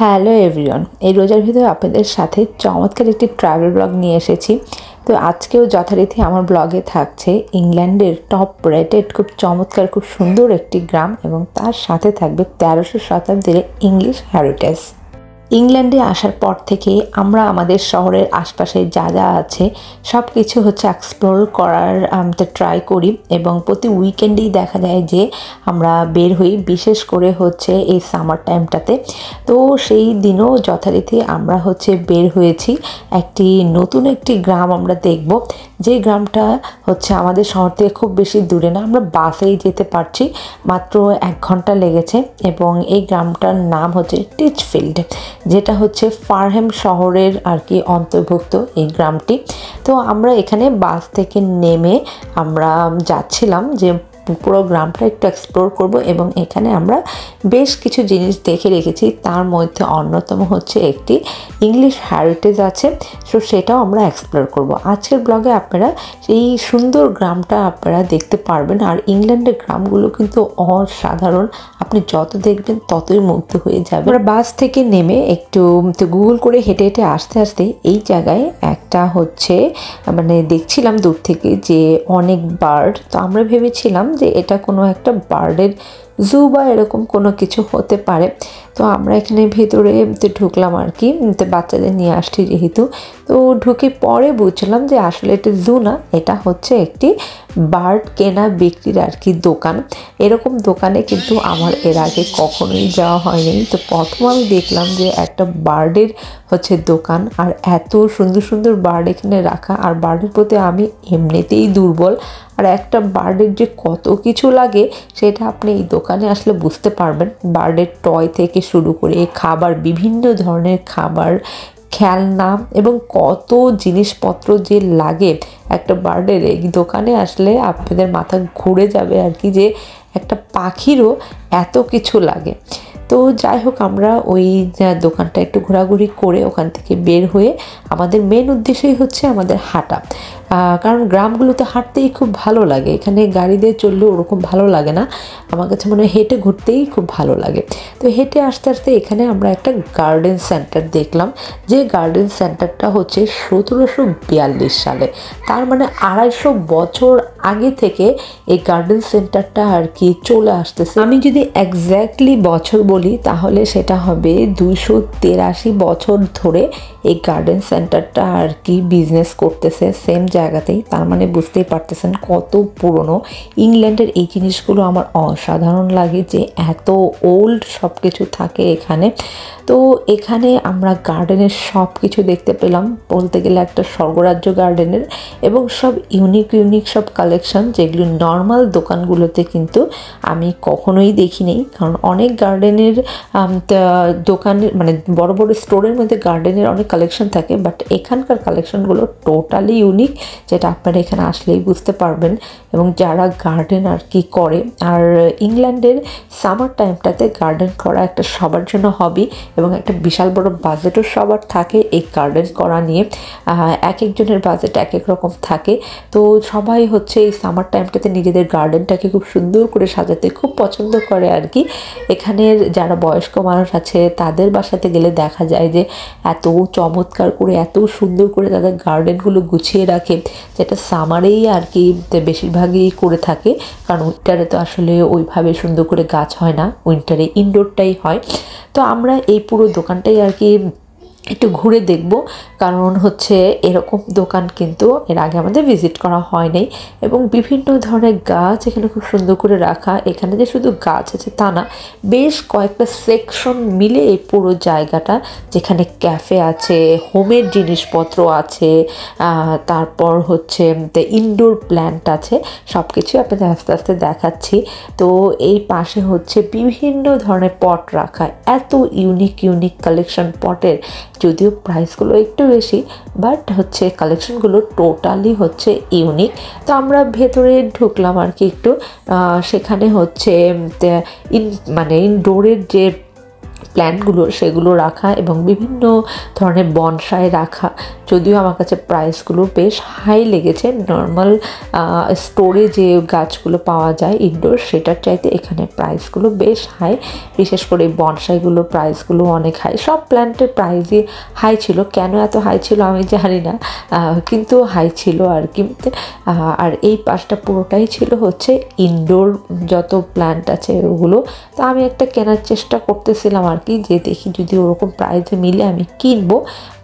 Hello everyone, এই রোজার ভিতরে আপনাদের সাথে চমৎকার একটি ট্রাভেল ব্লগ নিয়ে এসেছি। তো আজকেও যথারীতি আমার ব্লগে থাকছে ইংল্যান্ডের টপ রেটেড খুব চমৎকার খুব সুন্দর একটি গ্রাম এবং তার সাথে থাকবে 1300 শতাব্দীর ইংলিশ হেরিটেজ। ইংল্যান্ডে আসার পর থেকে আমরা আমাদের শহরের আশপাশে যা যা আছে সব কিছু এক্সপ্লোর করার ট্রাই করি এবং প্রতি উইকেন্ডেই দেখা যায় যে আমরা বের হই, বিশেষ করে এই সামার টাইমটাতে। তো সেই দিনও যথারীতি আমরা বের হয়েছি। নতুন একটি গ্রাম আমরা দেখব, যে গ্রামটা আমাদের শহর থেকে খুব বেশি দূরে না, আমরা বাসেই যেতে পারছি, মাত্র 1 ঘন্টা লেগেছে। এবং এই গ্রামটার নাম টিচফিল্ড, যেটা ফারহেম শহরের অন্তর্ভুক্ত এই গ্রামটি। তো আমরা এখানে বাস থেকে নেমে আমরা যাচ্ছিলাম যে পুরো গ্রামটা একটু এক্সপ্লোর করব এবং এখানে আমরা বেশ কিছু জিনিস দেখে রেখেছি। তার মধ্যে অন্যতম একটি ইংলিশ হেরিটেজ আছে, তো সেটাও আমরা এক্সপ্লোর করব। আজকের ব্লগে আপনারা এই সুন্দর গ্রামটা আপনারা দেখতে পারবেন। আর ইংল্যান্ডের গ্রামগুলো কিন্তু অসাধারণ, আপনি যত দেখবেন ততই মুগ্ধ হয়ে যাবে। আমরা বাস থেকে নেমে একটু গুগল করে হেঁটে হেঁটে আস্তে আস্তে এই জায়গায় একটা দেখছিলাম দূর থেকে যে অনেক বার্ড। তো আমরা ভেবেছিলাম যে এটা কোনো একটা বার্ডের জু বা এরকম কোনো কিছু হতে পারে। তো আমরা এখানে ভেতরে ঢুকলাম বাচ্চাদের নিয়ে আসছি যেহেতু। তো ঢুকে পরে বুঝলাম যে আসলে এটা জু না, এটা একটি বার্ড কেনা বিক্রির দোকান। এরকম দোকানে কিন্তু আমার এর আগে কখনোই যাওয়া হয়নি। তো প্রথম আমি দেখলাম যে একটা বার্ডের দোকান, আর এত সুন্দর সুন্দর বার্ড এখানে রাখা। আর বার্ডের প্রতি আমি এমনিতেই দুর্বল, আর একটা বার্ডের যে কত কিছু লাগে সেটা আপনি এই দোকানে আসলে বুঝতে পারবেন। বার্ডের টয় থেকে শুরু করে খাবার, বিভিন্ন ধরনের খাবার, খেলনা এবং কত জিনিসপত্র যে লাগে একটা বার্ডের, এই দোকানে আসলে আপনাদের মাথা ঘুরে যাবে যে একটা পাখিরও এত কিছু লাগে। তো যাই হোক, আমরা ওই দোকানটা একটু ঘোরাঘুরি করে ওখান থেকে বের হয়ে আমাদের মেন উদ্দেশ্যই আমাদের হাঁটা। কারণ গ্রামগুলোতে হাঁটতেই খুব ভালো লাগে, এখানে গাড়ি দিয়ে চললেও ওরকম ভালো লাগে না। আমার কাছে মনে হয় হেঁটে ঘুরতেই খুব ভালো লাগে। তো হেঁটে আস্তে আস্তে এখানে আমরা একটা গার্ডেন সেন্টার দেখলাম, যে গার্ডেন সেন্টারটা 1742 সালে, তার 250 বছর আগে থেকে এই গার্ডেন সেন্টারটা চলে আসতেছে। আমি যদি এক্স্যাক্টলি বছর বলি তাহলে সেটা হবে 283 বছর ধরে এই গার্ডেন সেন্টারটা বিজনেস করতেছে সেম জায়গাতেই। তার বুঝতেই পারতেছেন কত পুরনো। ইংল্যান্ডের এই জিনিসগুলো আমার অসাধারণ লাগে যে এত ওল্ড সব কিছু থাকে এখানে। তো এখানে আমরা গার্ডেনের সব কিছু দেখতে পেলাম, বলতে গেলে একটা স্বর্গরাজ্য গার্ডেনের, এবং সব ইউনিক ইউনিক সব কালেকশন, যেগুলো নর্মাল দোকানগুলোতে কিন্তু আমি কখনোই দেখিনি। কারণ অনেক গার্ডেনের দোকানের বড় বড় স্টোরের মধ্যে গার্ডেনের অনেক কালেকশন থাকে, বাট এখানকার কালেকশনগুলো টোটালি ইউনিক, যেটা আপনারা এখানে আসলেই বুঝতে পারবেন। এবং যারা গার্ডেন করে, আর ইংল্যান্ডের সামার টাইমটাতে গার্ডেন করা একটা সবার জন্য হবি, এবং একটা বিশাল বড় বাজেটও সবার থাকে এই গার্ডেন করা নিয়ে। এক একজনের বাজেট এক এক রকম থাকে। তো সবাই এই সামার টাইমটাতে নিজেদের গার্ডেনটাকে খুব সুন্দর করে সাজাতে খুব পছন্দ করে এখানের যারা বয়স্ক মানুষ আছে তাদের বাসাতে গেলে দেখা যায় যে এত চমৎকার করে, এত সুন্দর করে তাদের গার্ডেনগুলো গুছিয়ে রাখে, যেটা সামারেই বেশিরভাগই করে থাকে। কারণ উইন্টারে তো আসলে ওইভাবে সুন্দর করে গাছ হয় না, উইন্টারে ইনডোরটাই হয়। তো আমরা এই পুরো দোকানটাই একটু ঘুরে দেখব, কারণ এরকম দোকান কিন্তু এর আগে আমাদের ভিজিট করা হয়নি। এবং বিভিন্ন ধরনের গাছ এখানে খুব সুন্দর করে রাখা। এখানে যে শুধু গাছ আছে তা না, বেশ কয়েকটা সেকশন মিলে এই পুরো জায়গাটা, যেখানে ক্যাফে আছে, হোমের জিনিসপত্র আছে, তারপর ইনডোর প্ল্যান্ট আছে, সব কিছু আপনাদের আস্তে আস্তে দেখাচ্ছি। তো এই পাশে বিভিন্ন ধরনের পট রাখা, এত ইউনিক ইউনিক কালেকশন পটের, যদিও প্রাইসগুলো একটু বেশি, বাট কালেকশনগুলো টোটালি ইউনিক। তো আমরা ভেতরে ঢুকলাম একটু, সেখানে ইনডোরের যে প্ল্যান্টগুলো সেগুলো রাখা এবং বিভিন্ন ধরনের বনসাই রাখা। যদিও আমার কাছে প্রাইসগুলো বেশ হাই লেগেছে, নর্মাল স্টোরে যে গাছগুলো পাওয়া যায় ইনডোর সেটার চাইতে এখানে প্রাইসগুলো বেশ হাই। বিশেষ করে বনসাইগুলোর প্রাইসগুলো অনেক হাই। সব প্ল্যান্টের প্রাইসই হাই ছিল, কেন এত হাই ছিল আমি জানি না, কিন্তু হাই ছিল আর কি। আর এই পাশটা পুরোটাই ছিল হচ্ছে ইনডোর যত প্ল্যান্ট আছে ওগুলো। তো আমি একটা কেনার চেষ্টা করতেছিলাম আর কি, যে দেখি যদি ওরকম প্রাইসে মিলে আমি কিনবো,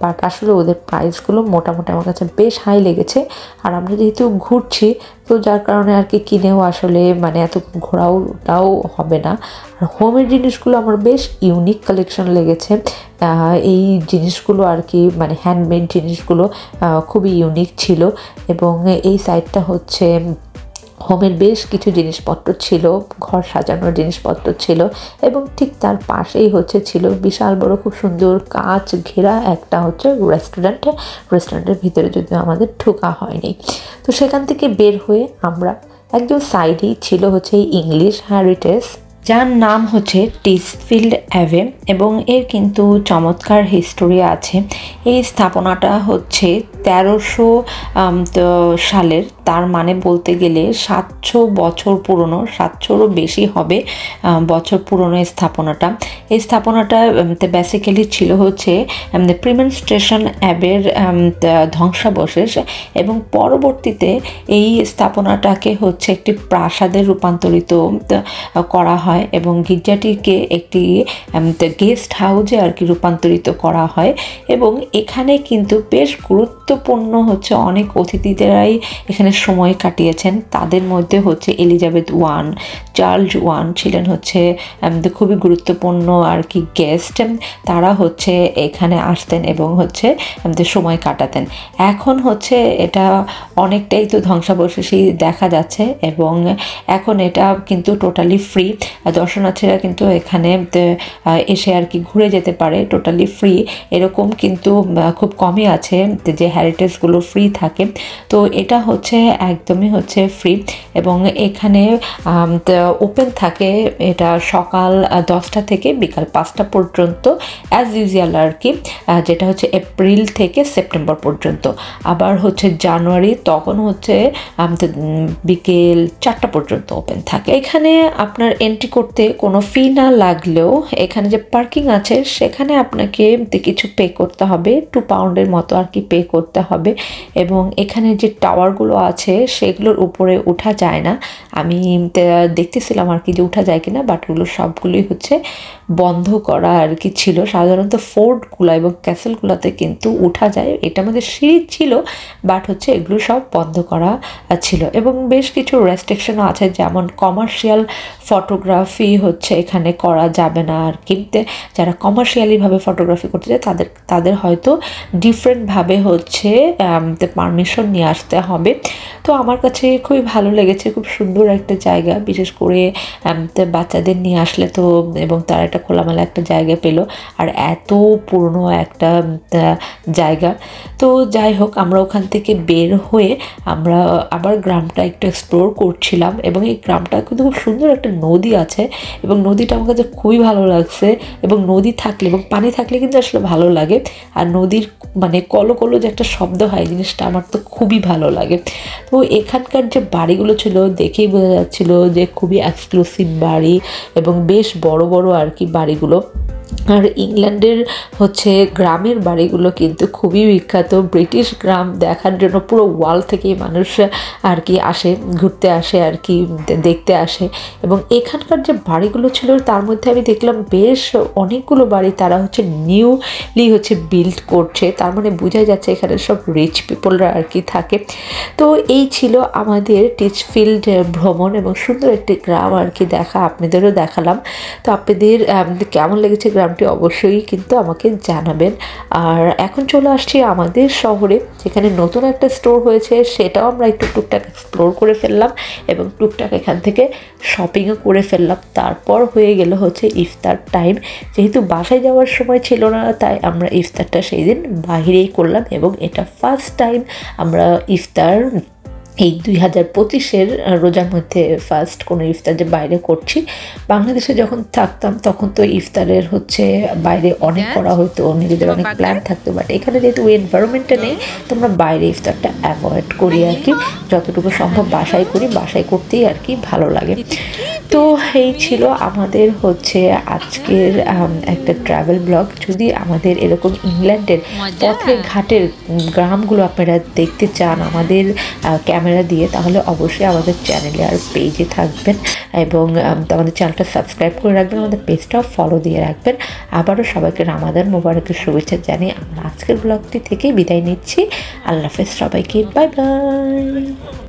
বাট আসলে ওদের প্রাইসগুলো মোটামুটি আমার কাছে বেশ হাই লেগেছে। আর আমরা যেহেতু ঘুরছি তো যার কারণে আর কি কিনেও আসলে মানে এত ঘোরাওটাও হবে না। আর হোমের জিনিসগুলো আমার বেশ ইউনিক কালেকশন লেগেছে। এই জিনিসগুলো আর কি মানে হ্যান্ডমেড জিনিসগুলো খুবই ইউনিক ছিল। এবং এই সাইডটা হচ্ছে হোমের বেশ কিছু জিনিসপত্র ছিল, ঘর সাজানোর জিনিসপত্র ছিল, এবং ঠিক তার পাশেই হচ্ছে ছিল বিশাল বড় খুব সুন্দর কাঁচ ঘেরা একটা হচ্ছে রেস্টুরেন্টের ভিতরে যদিও আমাদের ঢোকা হয়নি। তো সেখান থেকে বের হয়ে আমরা একদম সাইডেই ছিল হচ্ছে ইংলিশ হেরিটেজ, যার নাম হচ্ছে টিসফিল্ড অ্যাভে, এবং এর কিন্তু চমৎকার হিস্টোরি আছে। এই স্থাপনাটা হচ্ছে 1300 সালের, তার মানে বলতে গেলে 700 বছর পুরনো, 700রও বেশি হবে বছর পুরনো এই স্থাপনাটা। এই স্থাপনাটা বেসিক্যালি ছিল হচ্ছে প্রিমেনস্ট্রেশন অ্যাবের ধ্বংসাবশেষ, এবং পরবর্তীতে এই স্থাপনাটাকে হচ্ছে একটি প্রাসাদে রূপান্তরিত করা হয় এবং গির্জাটিকে একটি গেস্ট হাউসে আর কি রূপান্তরিত করা হয়। এবং এখানে কিন্তু বেশ গুরুত্বপূর্ণ হচ্ছে অনেক অতিথিদেরাই এখানে সময় কাটিয়েছেন। তাদের মধ্যে হচ্ছে এলিজাবেথ ওয়ান, চার্লস ওয়ান ছিলেন হচ্ছে খুবই গুরুত্বপূর্ণ আর কি গেস্ট। তারা হচ্ছে এখানে আসতেন এবং হচ্ছে সময় কাটাতেন। এখন হচ্ছে এটা অনেকটাই তো ধ্বংসাবশেষই দেখা যাচ্ছে, এবং এখন এটা কিন্তু টোটালি ফ্রি। দর্শনার্থীরা কিন্তু এখানে এসে আর কি ঘুরে যেতে পারে টোটালি ফ্রি। এরকম কিন্তু খুব কমই আছে যে হেরিটেজগুলো ফ্রি থাকে। তো এটা হচ্ছে একদমই হচ্ছে ফ্রি, এবং এখানে ওপেন থাকে এটা সকাল 10টা থেকে বিকাল 5টা পর্যন্ত অ্যাজ ইউজুয়াল আর কি, যেটা হচ্ছে এপ্রিল থেকে সেপ্টেম্বর পর্যন্ত। আবার হচ্ছে জানুয়ারি তখন হচ্ছে বিকেল 4টা পর্যন্ত ওপেন থাকে। এখানে আপনার এন্ট্রি করতে কোনো ফি না লাগলেও এখানে যে পার্কিং আছে সেখানে আপনাকে কিছু পে করতে হবে, 2 পাউন্ডের মতো আর কি পে করতে হবে। এবং এখানে যে টাওয়ারগুলো আছে সেগুলোর উপরে ওঠা যায় না। আমি দেখতেছিলাম আর কি যে ওঠা যায় কিনা, বাট ওগুলো সবগুলোই হচ্ছে বন্ধ করা আর কি ছিল। সাধারণত ফোর্টগুলো এবং ক্যাসেলগুলোতে কিন্তু ওঠা যায়, এটা আমাদের সিঁড়ি ছিল, বাট হচ্ছে এগুলো সব বন্ধ করা ছিল। এবং বেশ কিছু রেস্ট্রিকশনও আছে, যেমন কমার্শিয়াল ফটোগ্রাফি হচ্ছে এখানে করা যাবে না আর কি। যারা কমার্শিয়ালিভাবে ফটোগ্রাফি করতে চায় তাদের হয়তো ডিফারেন্টভাবে হচ্ছে পারমিশন নিয়ে আসতে হবে। তো আমার কাছে খুবই ভালো লেগেছে, খুব সুন্দর একটা জায়গা, বিশেষ করে বাচ্চাদের নিয়ে আসলে তো, এবং তারা একটা খোলামেলা একটা জায়গা পেলো, আর এত পুরনো একটা জায়গা। তো যাই হোক, আমরা ওখান থেকে বের হয়ে আমরা আবার গ্রামটা একটু এক্সপ্লোর করছিলাম, এবং এই গ্রামটা কিন্তু খুব সুন্দর একটা নদী আছে, এবং নদীটা আমার কাছে খুবই ভালো লাগছে। এবং নদী থাকলে এবং পানি থাকলে কিন্তু আসলে ভালো লাগে, আর নদীর মানে কলো কলো যে একটা শব্দ হয় জিনিসটা আমার তো খুবই ভালো লাগে। তো এখানকার যে বাড়িগুলো ছিল দেখেই বোঝা যাচ্ছিল যে খুবই এক্সক্লুসিভ বাড়ি এবং বেশ বড় বড় আর কি বাড়িগুলো। আর ইংল্যান্ডের হচ্ছে গ্রামের বাড়িগুলো কিন্তু খুবই বিখ্যাত। ব্রিটিশ গ্রাম দেখার জন্য পুরো ওয়ার্ল্ড থেকেই মানুষ আর কি আসে, ঘুরতে আসে আর কি, দেখতে আসে। এবং এখানকার যে বাড়িগুলো ছিল তার মধ্যে আমি দেখলাম বেশ অনেকগুলো বাড়ি তারা হচ্ছে নিউলি হচ্ছে বিল্ড করছে, তার মানে বোঝাই যাচ্ছে এখানে সব রিচ পিপলরা আর কি থাকে। তো এই ছিল আমাদের টিচফিল্ড ভ্রমণ এবং সুন্দর একটি গ্রাম আর কি দেখা, আপনাদেরও দেখালাম। তো আপনাদের কেমন লেগেছে গ্রামটি অবশ্যই কিন্তু আমাকে জানাবেন। আর এখন চলে আসছি আমাদের শহরে, যেখানে নতুন একটা স্টোর হয়েছে, সেটাও আমরা একটু টুকটাক এক্সপ্লোর করে ফেললাম এবং টুকটাক এখান থেকে শপিংও করে ফেললাম। তারপর হয়ে গেল হচ্ছে ইফতার টাইম। যেহেতু বাসায় যাওয়ার সময় ছিল না, তাই আমরা ইফতারটা সেই দিন বাহিরেই করলাম, এবং এটা ফার্স্ট টাইম আমরা ইফতার এই 2025-এর রোজার মধ্যে ফার্স্ট কোনো ইফতার যে বাইরে করছি। বাংলাদেশে যখন থাকতাম তখন তো ইফতারের হচ্ছে বাইরে অনেক করা হতো, নিজেদের অনেক প্ল্যান থাকতো, বাট এখানে যেহেতু ওই এনভায়রনমেন্টটা নেই তোমরা বাইরে ইফতারটা অ্যাভয়েড করি আর কি, যতটুকু সম্ভব বাসায় করি, বাসায় করতেই আর কি ভালো লাগে। তো এই ছিল আমাদের হচ্ছে আজকের একটা ট্রাভেল ব্লগ। যদি আমাদের এরকম ইংল্যান্ডের পথে ঘাটের গ্রামগুলো আপনারা দেখতে চান আমাদের ক্যামেরা দিয়ে, তাহলে অবশ্যই আমাদের চ্যানেলে আর পেজে থাকবেন এবং আমাদের চ্যানেলটা সাবস্ক্রাইব করে রাখবেন, আমাদের পেজটাও ফলো দিয়ে রাখবেন। আবারও সবাইকে রামাদান মোবারকের শুভেচ্ছা জানিয়ে আমরা আজকের ব্লগটি থেকে বিদায় নিচ্ছি। আল্লাহ হাফেজ সবাইকে, বাই বাই।